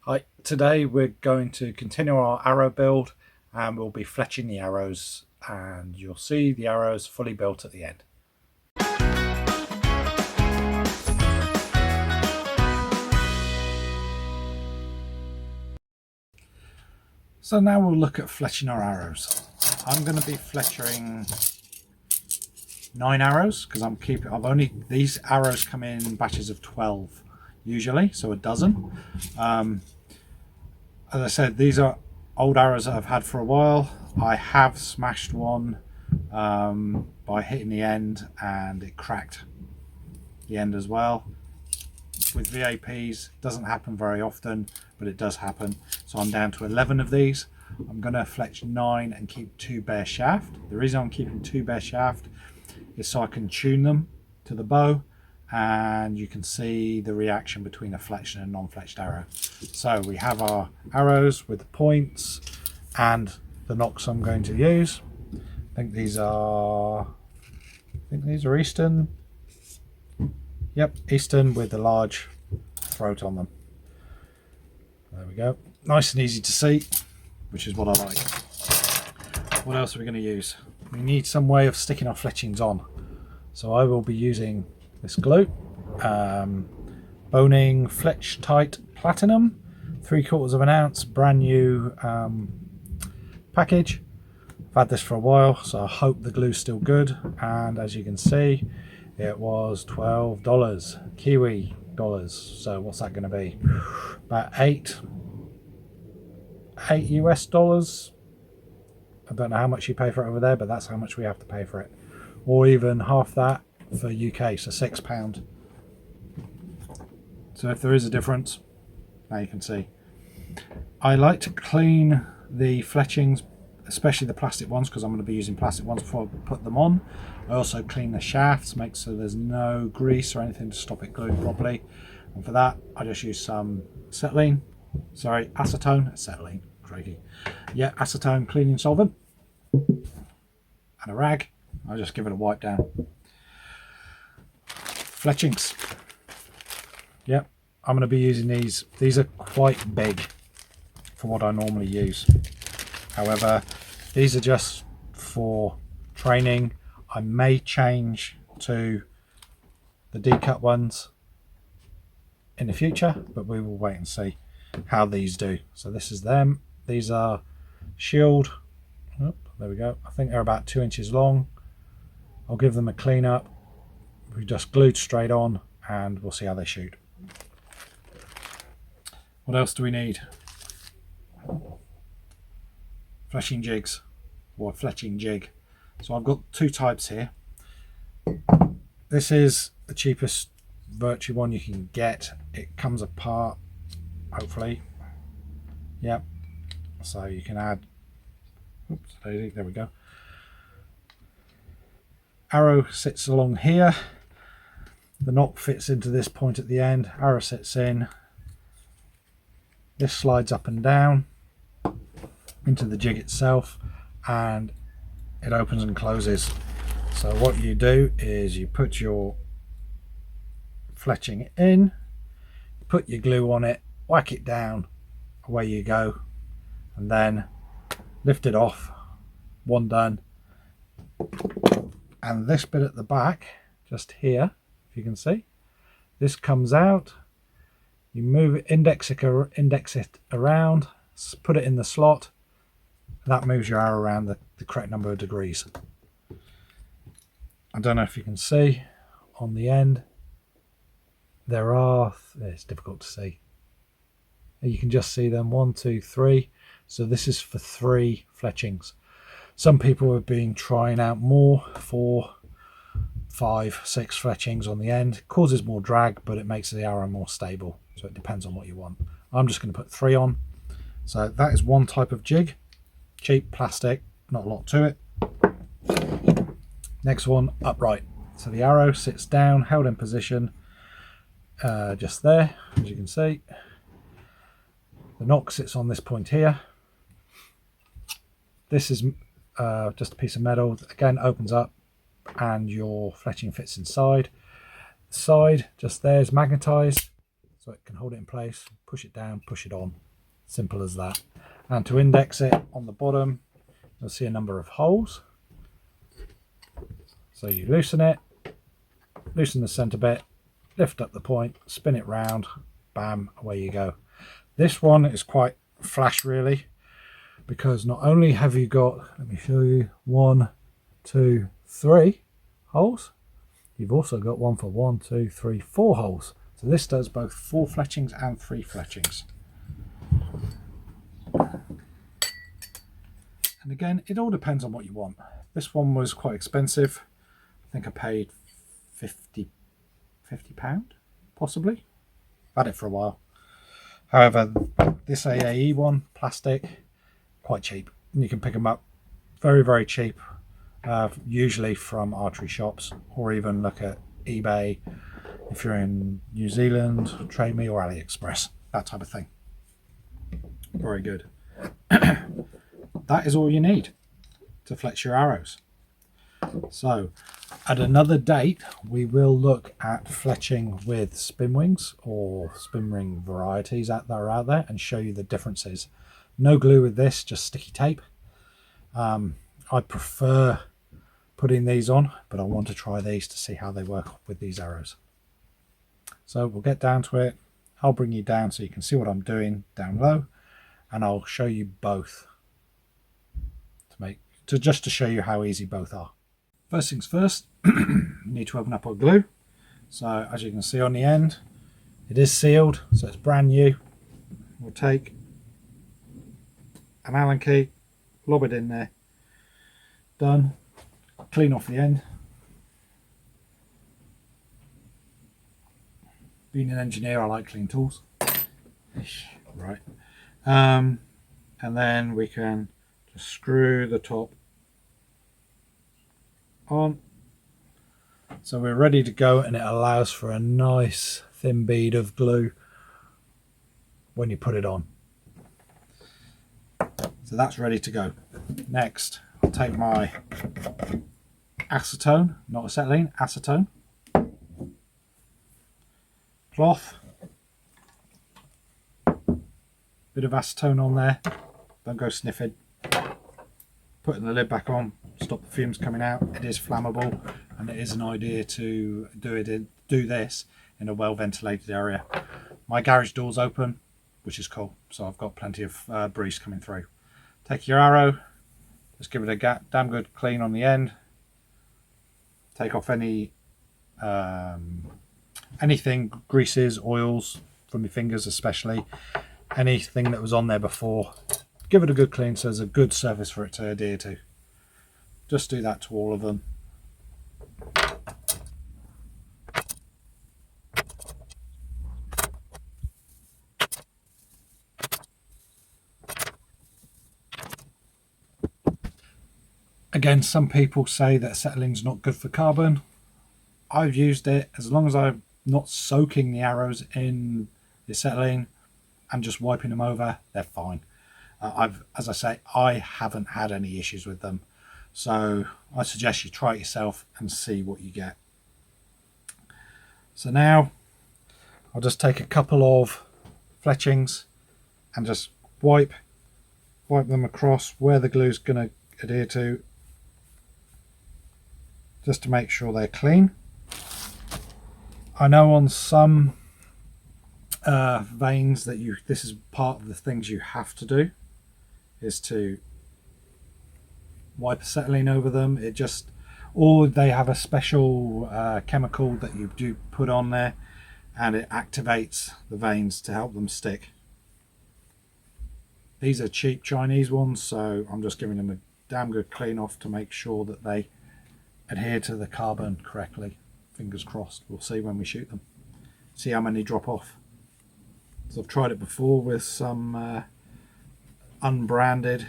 Hi, today we're going to continue our arrow build and we'll be fletching the arrows, and you'll see the arrows fully built at the end. So now we'll look at fletching our arrows. I'm going to be fletching 9 arrows because these arrows come in batches of 12 usually, so a dozen. As I said, these are old arrows that I've had for a while. I have smashed one by hitting the end and it cracked the end as well. With VAPs, it doesn't happen very often, but it does happen. So I'm down to 11 of these. I'm going to fletch 9 and keep 2 bare shaft. The reason I'm keeping 2 bare shaft is so I can tune them to the bow, and you can see the reaction between a fletched and a non-fletched arrow. So we have our arrows with the points and the nocks I'm going to use. I think these are Eastern. Yep, Eastern with the large throat on them. There we go. Nice and easy to see, which is what I like. What else are we going to use? We need some way of sticking our fletchings on. So I will be using this glue. Boning Fletch Tight Platinum, 3/4 of an ounce, brand new package. I've had this for a while, so I hope the glue's still good. And as you can see, it was $12 Kiwi dollars. So what's that going to be? About eight US dollars. I don't know how much you pay for it over there, but that's how much we have to pay for it, or even half that for UK, so £6. So if there is a difference, now you can see. I like to clean the fletchings, especially the plastic ones, because I'm going to be using plastic ones before I put them on. I also clean the shafts, make so there's no grease or anything to stop it gluing properly. And for that, I just use some acetone, crikey. Yeah, acetone cleaning solvent and a rag. I'll just give it a wipe down. Fletchings. Yep, I'm going to be using these. These are quite big for what I normally use. However, these are just for training. I may change to the D-cut ones in the future, but we will wait and see how these do. So this is them. These are shield. Oh, there we go. I think they're about 2 inches long. I'll give them a clean up. We just glued straight on, and we'll see how they shoot. What else do we need? Fletching jigs, or fletching jig. So I've got 2 types here. This is the cheapest virtue one you can get. It comes apart, hopefully. Yep. So you can add, oops, there we go. Arrow sits along here. The knock fits into this point at the end. Arrow sits in. This slides up and down into the jig itself, and it opens and closes. So what you do is you put your fletching in, put your glue on it, whack it down, away you go, and then lift it off. One done. And this bit at the back, just here, if you can see, this comes out. You move it, index it around, put it in the slot. That moves your arrow around the correct number of degrees. I don't know if you can see on the end. It's difficult to see. You can just see them, 1, 2, 3. So this is for 3 fletchings. Some people have been trying out more, 4, 5, 6 fletchings on the end. It causes more drag, but it makes the arrow more stable. So it depends on what you want. I'm just going to put 3 on. So that is one type of jig. Cheap plastic, not a lot to it. Next one, upright. So the arrow sits down, held in position, just there, as you can see. The knock sits on this point here. This is just a piece of metal. Again, opens up and your fletching fits inside. The side just there is magnetized, so it can hold it in place, push it down, push it on. Simple as that. And to index it on the bottom, you'll see a number of holes. So you loosen it, loosen the center bit, lift up the point, spin it round, bam, away you go. This one is quite flash really, because not only have you got, let me show you, 1, 2, 3 holes, you've also got one for 1, 2, 3, 4 holes. So this does both 4 fletchings and 3 fletchings. And again, it all depends on what you want. This one was quite expensive. I think I paid £50 possibly. I've had it for a while. However, this AAE one, plastic, quite cheap. And you can pick them up very, very cheap, usually from archery shops, or even look at eBay if you're in New Zealand, Trade Me or AliExpress, that type of thing. Very good. That is all you need to fletch your arrows. So at another date we will look at fletching with spin wings or spin ring varieties that are out there and show you the differences. No glue with this, just sticky tape. I prefer putting these on, but I want to try these to see how they work with these arrows. So we'll get down to it. I'll bring you down so you can see what I'm doing down low, and I'll show you both just to show you how easy both are. First things first, you need to open up our glue. So as you can see on the end, it is sealed, so it's brand new. We'll take an Allen key, lob it in there, done. Clean off the end. Being an engineer, I like clean tools. Right. And then we can just screw the top on. So we're ready to go, and it allows for a nice thin bead of glue when you put it on. So that's ready to go. Next, I'll take my acetone, not acetylene, acetone cloth, bit of acetone on there, don't go sniffing, putting the lid back on, stop the fumes coming out. It is flammable, and it is an idea to do this in a well ventilated area. My garage door's open, which is cool, so I've got plenty of breeze coming through. Take your arrow, just give it a damn good clean on the end. Take off any anything, greases, oils from your fingers especially, anything that was on there before. Give it a good clean so there's a good surface for it to adhere to. Just do that to all of them. Again, some people say that acetylene's not good for carbon. I've used it as long as I'm not soaking the arrows in the acetylene and just wiping them over, they're fine. As I say, I haven't had any issues with them. So I suggest you try it yourself and see what you get. So now I'll just take a couple of fletchings and just wipe them across where the glue's going to adhere to, just to make sure they're clean. I know on some veins that this is part of the things you have to do, is to wipe acetylene over them. Or they have a special chemical that you do put on there, and it activates the veins to help them stick. These are cheap Chinese ones, so I'm just giving them a damn good clean off to make sure that they adhere to the carbon correctly. Fingers crossed, we'll see when we shoot them. See how many drop off. So I've tried it before with some unbranded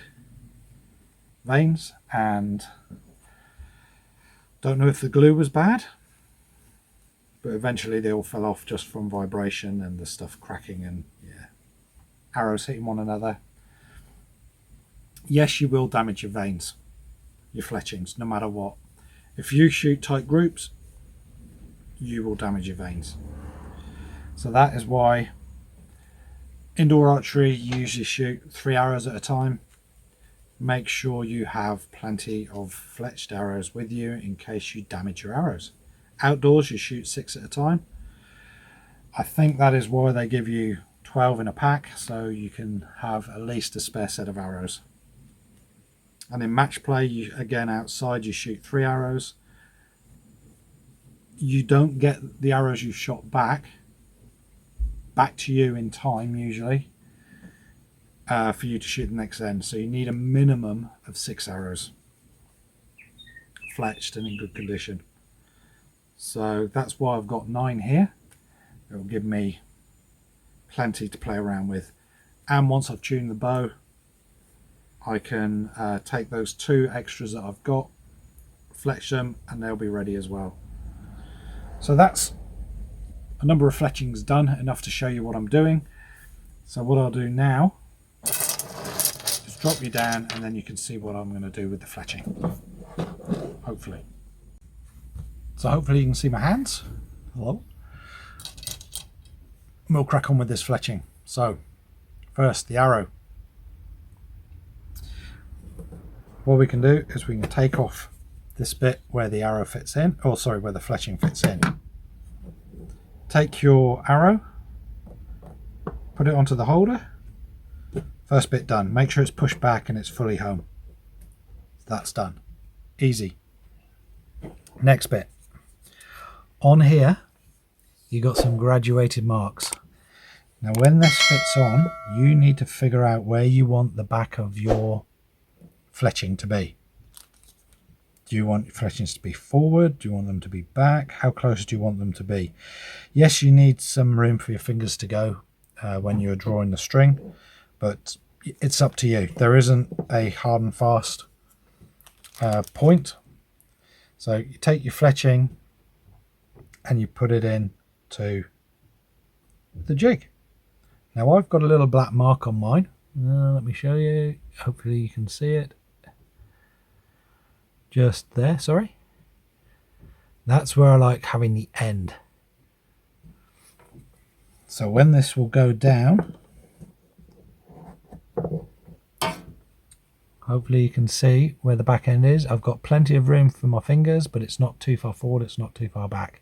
veins, and don't know if the glue was bad, but eventually they all fell off just from vibration and the stuff cracking and arrows hitting one another. Yes, you will damage your veins, your fletchings, no matter what. If you shoot tight groups, you will damage your veins. So that is why indoor archery you usually shoot 3 arrows at a time. Make sure you have plenty of fletched arrows with you in case you damage your arrows. Outdoors you shoot 6 at a time. I think that is why they give you 12 in a pack, so you can have at least a spare set of arrows. And in match play, again outside you shoot 3 arrows. You don't get the arrows you've shot back to you in time usually for you to shoot the next end, so you need a minimum of 6 arrows fletched and in good condition. So that's why I've got 9 here. It will give me plenty to play around with, and once I've tuned the bow I can take those 2 extras that I've got, fletch them, and they'll be ready as well. So that's a number of fletchings done, enough to show you what I'm doing. So what I'll do now is drop you down and then you can see what I'm going to do with the fletching, hopefully. So hopefully you can see my hands. Hello. And we'll crack on with this fletching. So first, the arrow. What we can do is we can take off this bit where the arrow fits in, or sorry, where the fletching fits in. Take your arrow, put it onto the holder. First bit done. Make sure it's pushed back and it's fully home. That's done. Easy. Next bit. On here, you got some graduated marks. Now when this fits on, you need to figure out where you want the back of your fletching to be. Do you want your fletchings to be forward? Do you want them to be back? How close do you want them to be? Yes, you need some room for your fingers to go when you're drawing the string, but it's up to you. There isn't a hard and fast point. So you take your fletching and you put it in to the jig. Now I've got a little black mark on mine. Let me show you. Hopefully you can see it. Just there, sorry. That's where I like having the end. So when this will go down, hopefully you can see where the back end is. I've got plenty of room for my fingers, but it's not too far forward, it's not too far back.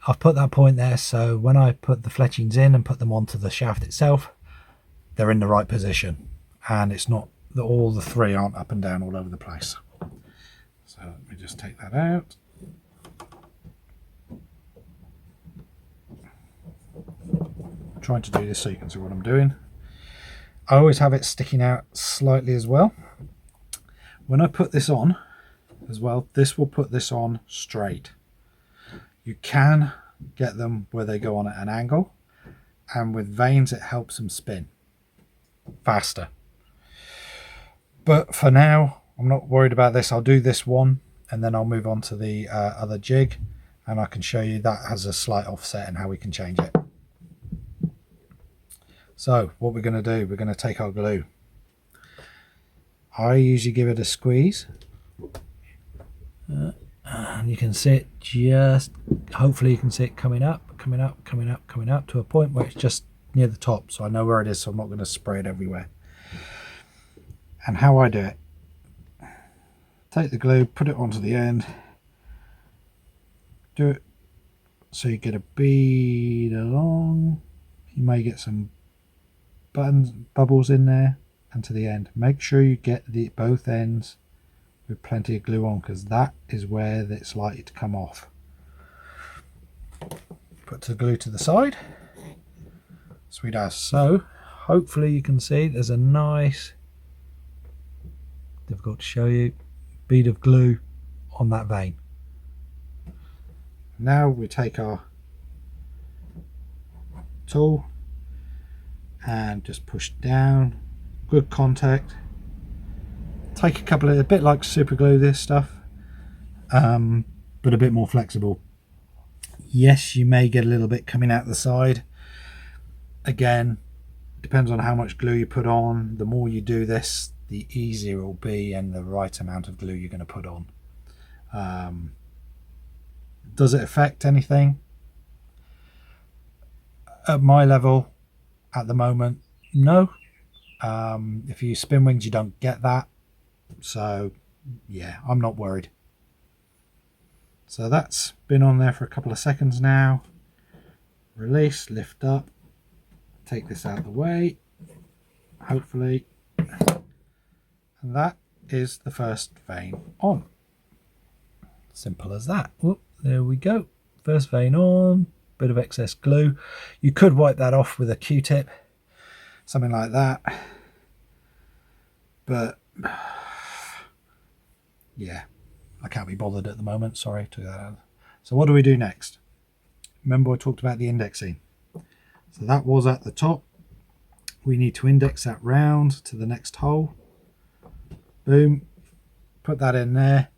I've put that point there so when I put the fletchings in and put them onto the shaft itself, they're in the right position, and it's not that all the 3 aren't up and down all over the place. So let me just take that out. I'm trying to do this so you can see what I'm doing. I always have it sticking out slightly as well. When I put this on as well, this will put this on straight. You can get them where they go on at an angle, and with vanes it helps them spin faster. But for now I'm not worried about this. I'll do this one and then I'll move on to the other jig, and I can show you that has a slight offset and how we can change it. So what we're going to do, we're going to take our glue. I usually give it a squeeze, and you can see it just, hopefully you can see it coming up, coming up, coming up, coming up to a point where it's just near the top, so I know where it is, so I'm not going to spray it everywhere. And how I do it, take the glue, put it onto the end, do it so you get a bead along. You may get some bubbles in there, and to the end. Make sure you get both ends with plenty of glue on, because that is where it's likely to come off. Put the glue to the side. Sweet as. So hopefully you can see there's a nice, difficult to show you, bead of glue on that vane. Now we take our tool and just push down, good contact. Take a couple of, a bit like super glue this stuff, but a bit more flexible. Yes, you may get a little bit coming out the side. Again, depends on how much glue you put on. The more you do this, the easier it will be, and the right amount of glue you're going to put on. Does it affect anything? at my level at the moment, no. If you use spin wings, you don't get that. So yeah, I'm not worried. So that's been on there for a couple of seconds now. Release, lift up, take this out of the way, hopefully. And that is the first vein on. Simple as that. Whoop, there we go. First vein on, bit of excess glue. You could wipe that off with a Q-tip, something like that. But yeah, I can't be bothered at the moment. Sorry, took that out. So what do we do next? Remember I talked about the indexing. So that was at the top. We need to index that round to the next hole. Boom. Put that in there.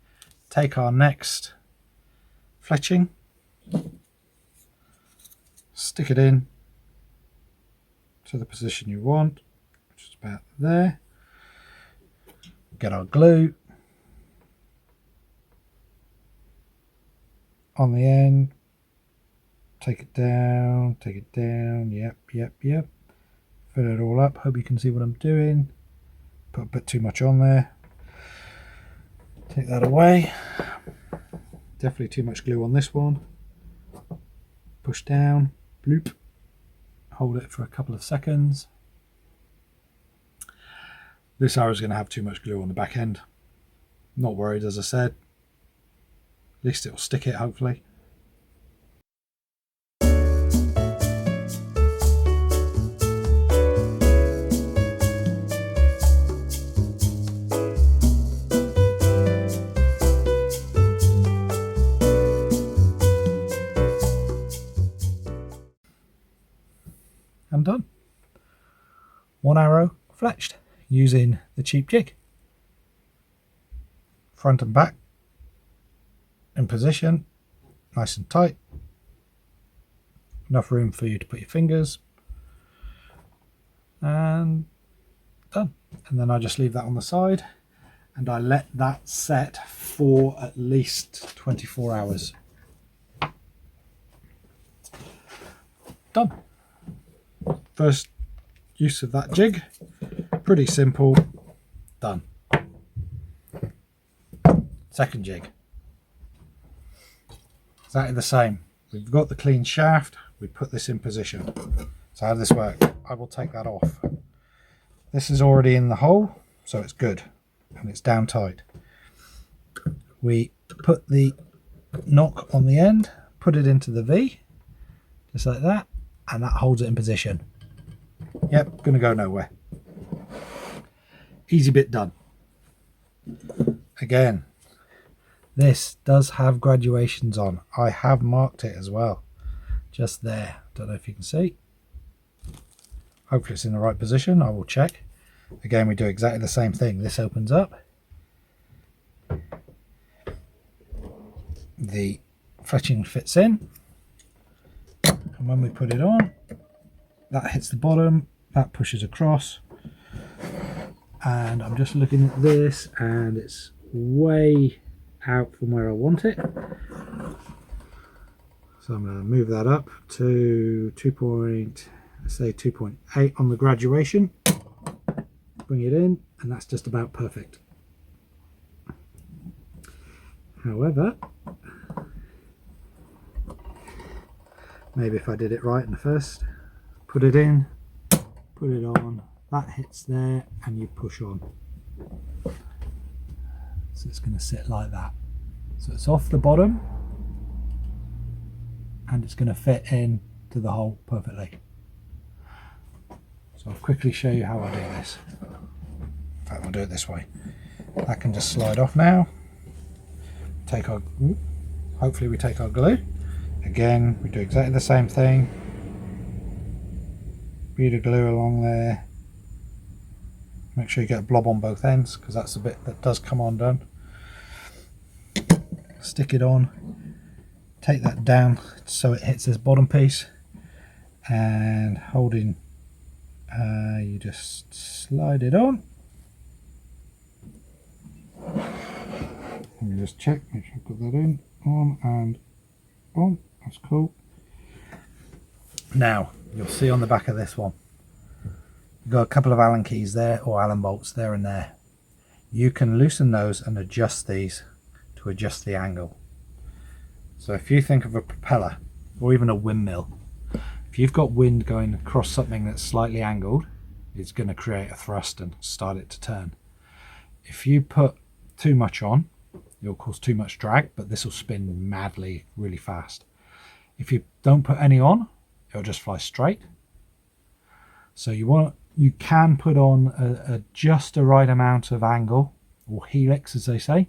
Take our next fletching. Stick it in to the position you want, which is about there. Get our glue on the end. Take it down, yep. Fill it all up. Hope you can see what I'm doing. Put a bit too much on there. Take that away. Definitely too much glue on this one. Push down, bloop. Hold it for a couple of seconds. This arrow is going to have too much glue on the back end. Not worried, as I said. At least it'll stick it, hopefully. I'm done. One arrow fletched using the cheap jig. Front and back in position, nice and tight. Enough room for you to put your fingers. And done. And then I just leave that on the side and I let that set for at least 24 hours. Done. First use of that jig, pretty simple, done. Second jig, exactly the same. We've got the clean shaft, we put this in position. So how does this work? I will take that off. This is already in the hole, so it's good, and it's down tight. We put the knock on the end, put it into the V, just like that, and that holds it in position. Yep, gonna go nowhere. Easy bit done. Again, this does have graduations on. I have marked it as well, just there. Don't know if you can see. Hopefully it's in the right position. I will check. Again, we do exactly the same thing. This opens up. The fletching fits in, and when we put it on, that hits the bottom, that pushes across, and I'm just looking at this and it's way out from where I want it, so I'm going to move that up to 2.8 on the graduation, bring it in, and that's just about perfect. However, maybe if I did it right in the first, put it in, put it on, that hits there, and you push on. So it's going to sit like that. So it's off the bottom, and it's going to fit in to the hole perfectly. So I'll quickly show you how I do this. In fact, I'll do it this way. That can just slide off now. Take our, hopefully we take our glue. Again, we do exactly the same thing. Bead of glue along there. Make sure you get a blob on both ends, because that's the bit that does come undone. Stick it on. Take that down so it hits this bottom piece, and holding, you just slide it on. Let me just check, make sure I've got that in, on and on. That's cool. Now you'll see on the back of this one, you've got a couple of Allen keys there, or Allen bolts there and there. You can loosen those and adjust these to adjust the angle. So if you think of a propeller or even a windmill, if you've got wind going across something that's slightly angled, it's going to create a thrust and start it to turn. If you put too much on, it'll cause too much drag, but this will spin madly really fast. If you don't put any on, it'll just fly straight. So you can put on just a right amount of angle, or helix as they say,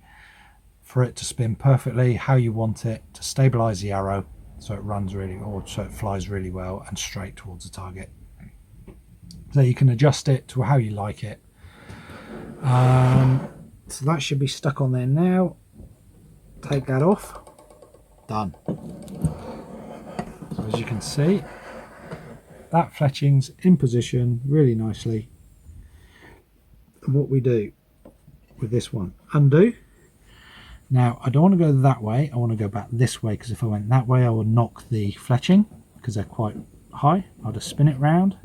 for it to spin perfectly how you want it, to stabilize the arrow so it runs really, or so it flies really well and straight towards the target. So you can adjust it to how you like it. So that should be stuck on there now. Take that off. Done. So as you can see, that fletching's in position really nicely. And what we do with this one, undo. Now I don't want to go that way, I want to go back this way, because if I went that way I would knock the fletching because they're quite high. I'll just spin it round,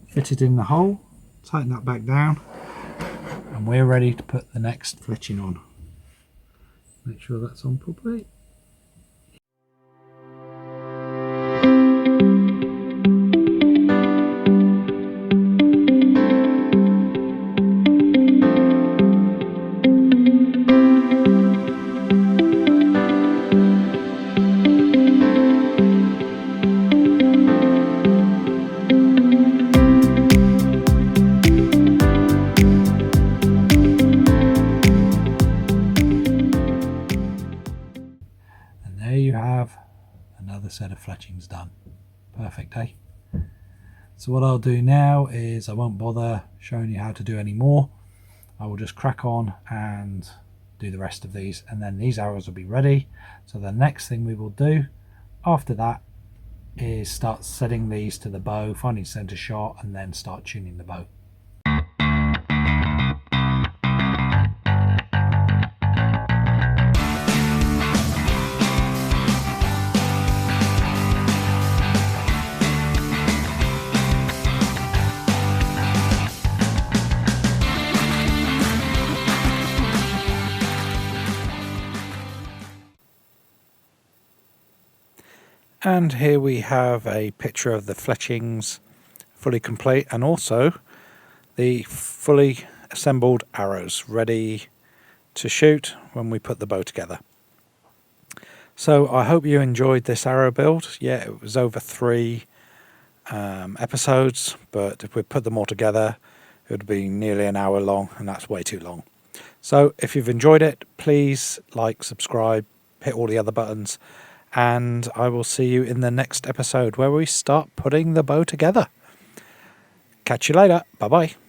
fit it in the hole, tighten that back down, and we're ready to put the next fletching on. Make sure that's on properly. There you have another set of fletchings done. Perfect, eh? So what I'll do now is I won't bother showing you how to do any more. I will just crack on and do the rest of these, and then these arrows will be ready. So the next thing we will do after that is start setting these to the bow, finding center shot, and then start tuning the bow. And here we have a picture of the fletchings fully complete, and also the fully assembled arrows ready to shoot when we put the bow together. So I hope you enjoyed this arrow build. Yeah, it was over 3 episodes, but if we put them all together it would be nearly an hour long, and that's way too long. So if you've enjoyed it, please like, subscribe, hit all the other buttons, and I will see you in the next episode where we start putting the bow together. Catch you later. Bye bye.